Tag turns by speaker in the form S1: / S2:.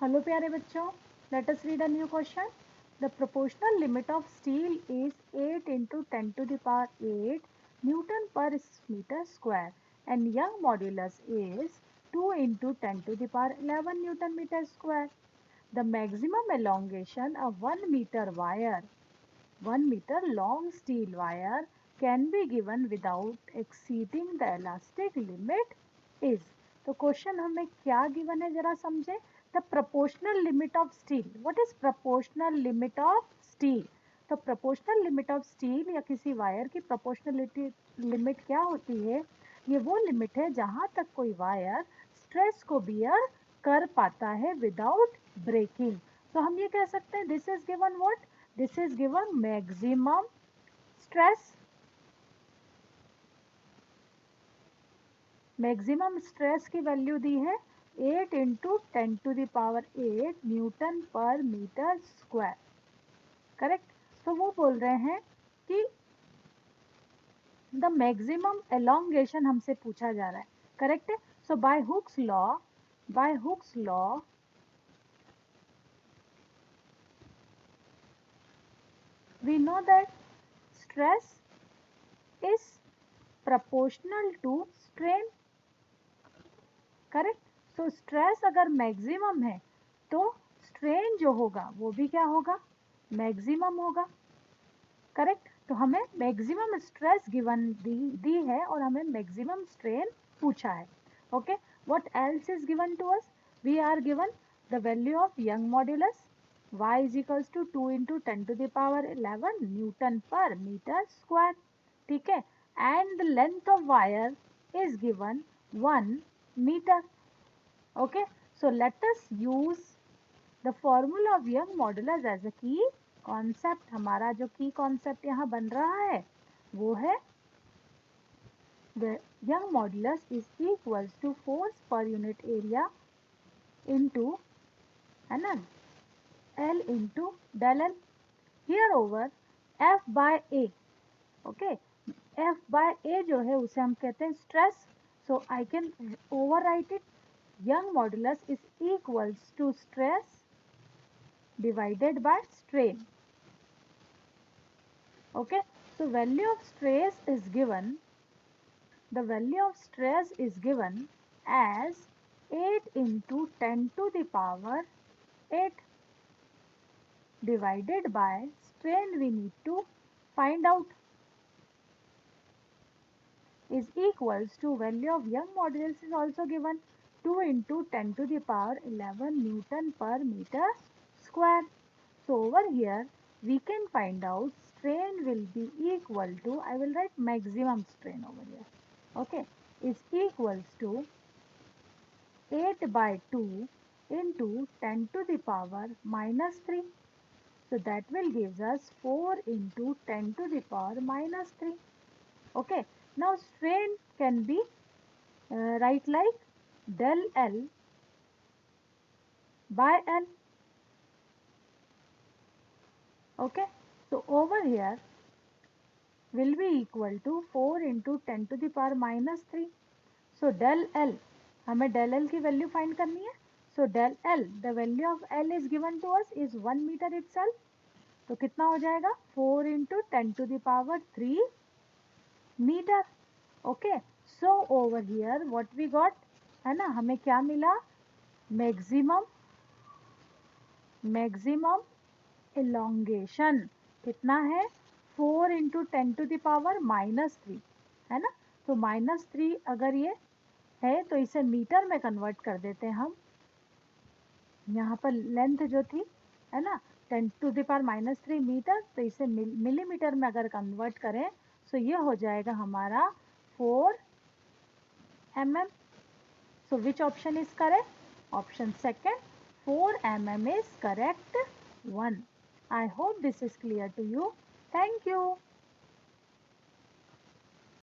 S1: Hello प्यारे बच्चों, let us read a new question. The proportional limit of steel is 8 into 10 to the power 8 Newton per meter square and Young modulus is 2 into 10 to the power 11 Newton meter square. The maximum elongation of 1 meter wire, 1 meter long steel wire can be given without exceeding the elastic limit is. तो question हमें क्या given है जरा समझे. The proportional limit of steel. What is proportional limit of steel? तो proportional limit of steel या किसी wire की प्रोपोर्शनलिटी लिमिट क्या होती है? ये वो लिमिट है जहां तक कोई वायर स्ट्रेस को बियर कर पाता है विदाउट ब्रेकिंग. तो हम ये कह सकते हैं this is given what? This is given maximum stress. Maximum stress की वैल्यू दी है 8 into 10 to the power 8 Newton पर मीटर स्क्वायर. करेक्ट. तो वो बोल रहे हैं कि द मैक्सिमम एलोंगेशन हमसे पूछा जा रहा है. करेक्ट है. So by Hooke's law we know that stress is proportional to strain. Correct. So stress अगर मैक्सिमम है तो स्ट्रेन जो होगा वो भी क्या होगा? मैक्सिमम होगा. करेक्ट. तो हमें मैक्सिमम स्ट्रेस गिवन दी है और हमें मैक्सिमम स्ट्रेन पूछा है. Okay. What else is given to us? We are given the value of Young modulus y is equals to 2 into 10 to the power 11 Newton पर metre square. ठीक है. And the length of wire is given 1 meter. Okay, so let us use the formula of Young modulus as a key concept. हमारा जो key concept यहाँ बन रहा है वो है the Young modulus is equals to force per unit area into है ना L into del L. Here over F by A. Okay, F by A जो है उसे हम कहते हैं stress. So I can overwrite it. Young modulus is equals to stress divided by strain. Okay, so value of stress is given. The value of stress is given as 8 into 10 to the power 8 divided by strain we need to find out is equals to value of Young modulus is also given 2 into 10 to the power 11 Newton per meter square. So over here we can find out strain will be equal to, I will write maximum strain over here. Okay, is equals to 8 by 2 into 10 to the power minus 3. So that will give us 4 into 10 to the power minus 3. Okay, now strain can be write like del L by L. Okay, so over here will be equal to 4 into 10 to the power minus 3. So del L, हमें del L की value find करनी है. So del L, the value of L is given to us is 1 meter itself. तो कितना हो जाएगा? 4 into 10 to the power 3 meter. Okay, so over here what we got है ना, हमें क्या मिला? मैक्सिमम elongation कितना है? 4 into 10 to the power minus 3 है ना. तो minus 3 अगर ये है तो इसे मीटर में कन्वर्ट कर देते हैं हम. यहाँ पर लेंथ जो थी है ना 10 to the power minus 3 metre, तो इसे मिलीमीटर में अगर कन्वर्ट करें तो ये हो जाएगा हमारा 4 mm. So which option is correct? Option second, 4 mm is correct one. I hope this is clear to you. Thank you.